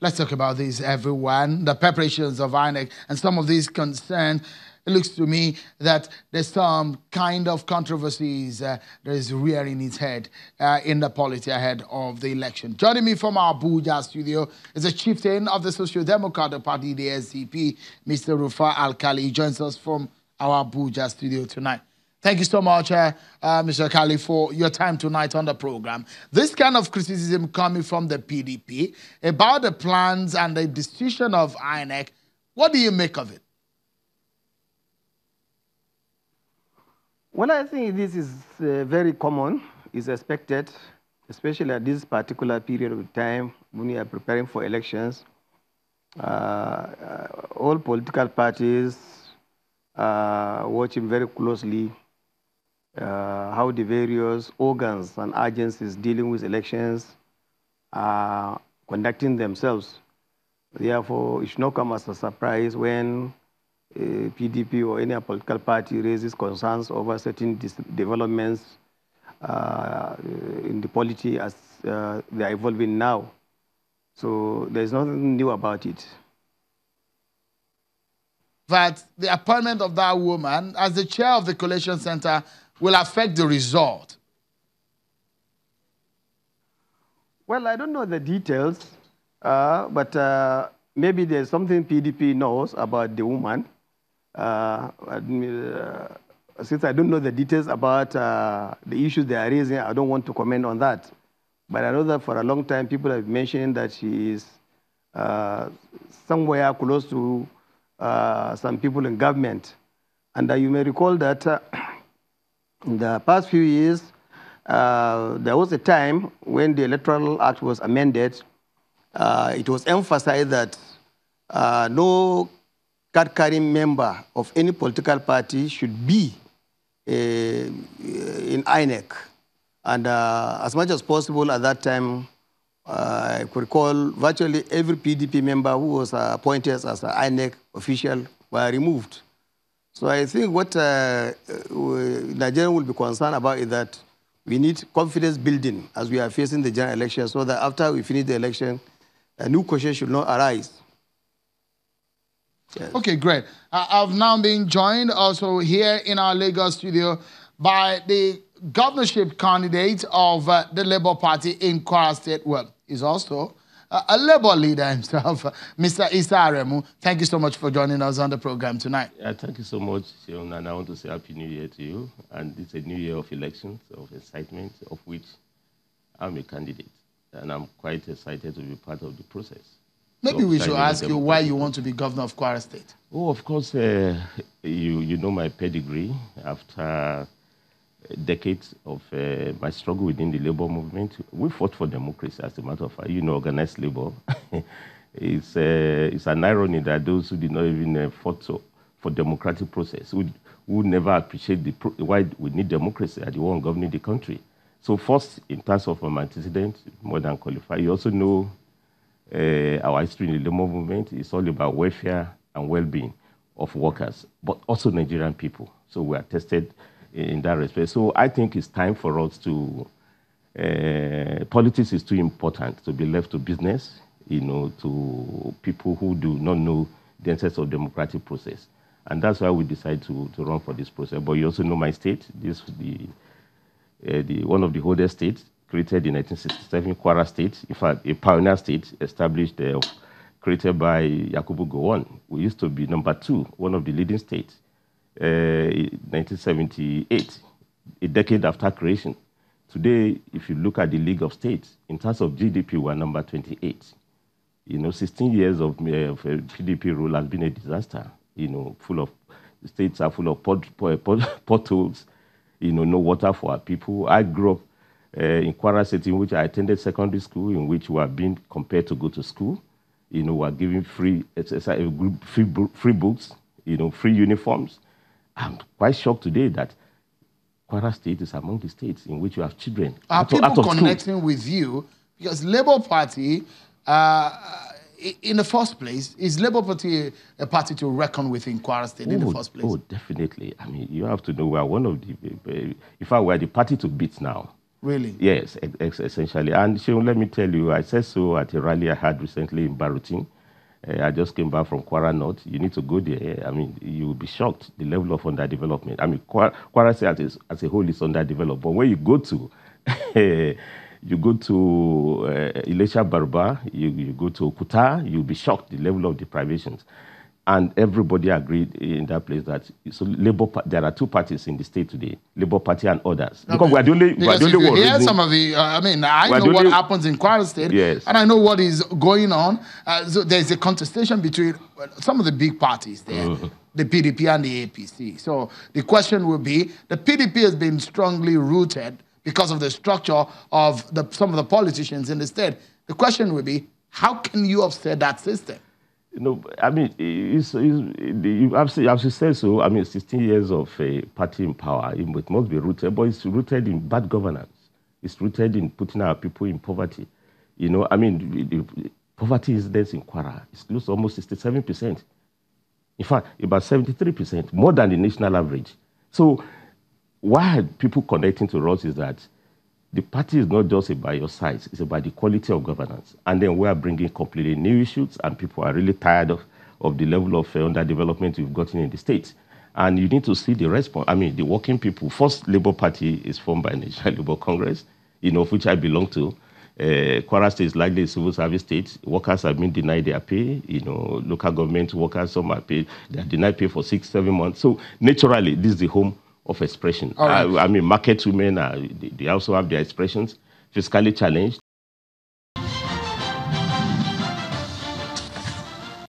Let's talk about this, everyone. The preparations of INEC and some of these concerns. It looks to me that there's some kind of controversies that is rearing its head in the polity ahead of the election. Joining me from our Abuja studio is the chieftain of the Social Democratic Party, the SDP, Mr. Rufa Alkali. He joins us from our Abuja studio tonight. Thank you so much, Mr. Kali, for your time tonight on the program. This kind of criticism coming from the PDP about the plans and the decision of INEC, what do you make of it? Well, I think this is very common, is expected, especially at this particular period of time when we are preparing for elections. All political parties are watching very closely how the various organs and agencies dealing with elections are conducting themselves. Therefore, it should not come as a surprise when PDP or any political party raises concerns over certain developments in the polity as they are evolving now. So there's nothing new about it. That the appointment of that woman as the chair of the Collation Center will affect the result? Well, I don't know the details, but maybe there's something PDP knows about the woman. Since I don't know the details about the issues they are raising, I don't want to comment on that. But I know that for a long time, people have mentioned that she is somewhere close to some people in government. And you may recall that in the past few years, there was a time when the Electoral Act was amended. It was emphasized that no card-carrying member of any political party should be in INEC. And as much as possible at that time, I could recall virtually every PDP member who was appointed as an INEC official were removed. So I think what Nigerians will be concerned about is that we need confidence building as we are facing the general election so that after we finish the election, a new question should not arise. Yes. Okay, great. I've now been joined also here in our Lagos studio by the governorship candidate of the Labour Party in Kwara State. Well, he's also a Labour leader himself, Mr. Issa Aremu. Thank you so much for joining us on the program tonight. Yeah, thank you so much, Sean, and I want to say Happy New Year to you. And it's a new year of elections, of excitement, of which I'm a candidate. And I'm quite excited to be part of the process. Maybe we should ask you why you want to be governor of Kwara State. Oh, of course, you know my pedigree. After decades of my struggle within the labor movement, we fought for democracy, as a matter of fact. You know, organized labor. It's an irony that those who did not even fought for democratic process would never appreciate why we need democracy are the one governing the country. So first, in terms of my antecedents, more than qualified, you also know our history in the labor movement is all about welfare and well-being of workers, but also Nigerian people. So we are tested in that respect. So I think it's time for us to, politics is too important to be left to business, you know, to people who do not know the essence of democratic process. And that's why we decided to run for this process. But you also know my state, this is one of the oldest states, created in 1967, Kwara State, in fact, a pioneer state established created by Yakubu Gowon. We used to be number 2, one of the leading states, in 1978, a decade after creation. Today, if you look at the League of States, in terms of GDP, we're number 28. You know, 16 years of PDP rule has been a disaster. You know, states are full of potholes, you know, no water for our people. I grew up in Kwara City, in which I attended secondary school, in which we were being compared to go to school. You know, we are giving free books, you know, free uniforms. I'm quite shocked today that Kwara State is among the states in which you have children. Are people connecting with you? Because Labour Party, in the first place, is Labour Party a party to reckon with in Kwara State in the first place? Oh, definitely. I mean, you have to know we are one of the, in fact, we are the party to beat now. Really? Yes, essentially. And Sheon, let me tell you, I said so at a rally I had recently in Barutin. I just came back from Kwara North. You need to go there. I mean, you will be shocked, the level of underdevelopment. I mean, Kwara State as a whole is underdeveloped. But when you go to, Ilesha Barba, you go to Okuta, you'll be shocked, the level of deprivations. And everybody agreed in that place that there are two parties in the state today, Labour Party and others. Because we're the only one. Here's some of the, I know what happens in Kwara State, yes, and I know what is going on. So there's a contestation between some of the big parties there, the PDP and the APC. So the question will be, the PDP has been strongly rooted because of the structure of some of the politicians in the state. The question will be, how can you upset that system? You know, I mean, I've said so. I mean, 16 years of a party in power, it must be rooted, but it's rooted in bad governance. It's rooted in putting our people in poverty. You know, I mean, the poverty incidence in Kwara is close to almost 67%. In fact, about 73%, more than the national average. So why people connecting to us is that the party is not just about your size, it's about the quality of governance. And then we are bringing completely new issues, and people are really tired of the level of underdevelopment we've gotten in the States. And you need to see the response. I mean, the working people, first Labour Party is formed by National Labour Congress, you know, of which I belong to. Kwara State is likely a civil service state. Workers have been denied their pay. You know, local government workers, some are paid. They are denied pay for 6-7 months. So naturally, this is the home of expression. Right. I mean, market women, they also have their expressions, fiscally challenged.